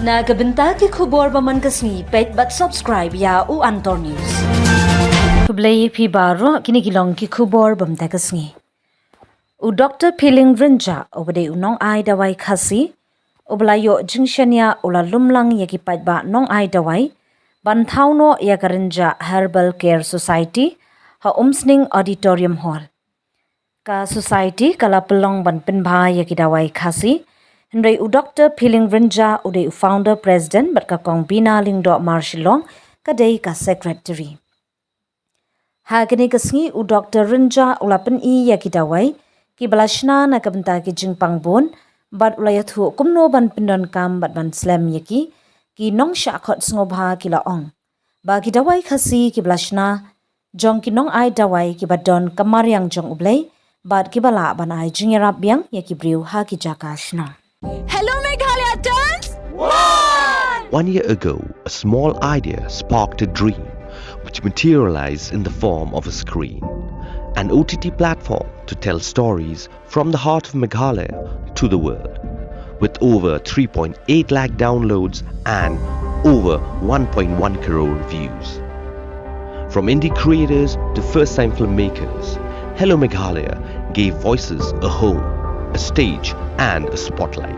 Nagabenta ki khubor baman kasni pet but subscribe ya u Antor News. Kublai pi baro kini gilong ki khubor bamta kasni. U Dr. Piling Rynjah obade u nong ai dawai khasi oblayo jingshania ula lumlang yaki pet ba nong ai dawai ban thauno ya Rynjah Herbal Care Society ha umsning auditorium hall. Ka society kala pelong ban pinbha yaki dawai khasi Henry u Dr. Piling Rynjah uday u founder president bat ka kong bina lingdo marshilong kadai ka secretary. Hagani kasngi u Dr. Rynjah ulapan I yaki dawai ki balashna na kabenta ki jingpang bon bat ulayathu kumno ban pindon kam bat ban slam yaki ki nong shakot ngobha ki laong. Ba ki dawai khasi ki balashna jong ki nong ai dawai ki badon kamaryang jong ublay bat ki bala ban ai jingerap biang yaki briu ha ki jakashna. Hello Meghalaya turns 1! 1 year ago, a small idea sparked a dream which materialized in the form of a screen, an OTT platform to tell stories from the heart of Meghalaya to the world. With over 3.8 lakh downloads and over 1.1 crore views. From indie creators to first-time filmmakers, Hello Meghalaya gave voices a home, a stage and a spotlight.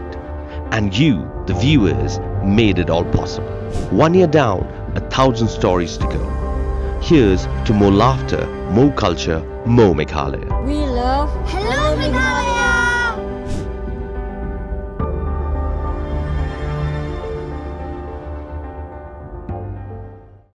And you, the viewers, made it all possible. 1 year down, 1,000 stories to go. Here's to more laughter, more culture, more Meghalaya. We love Hello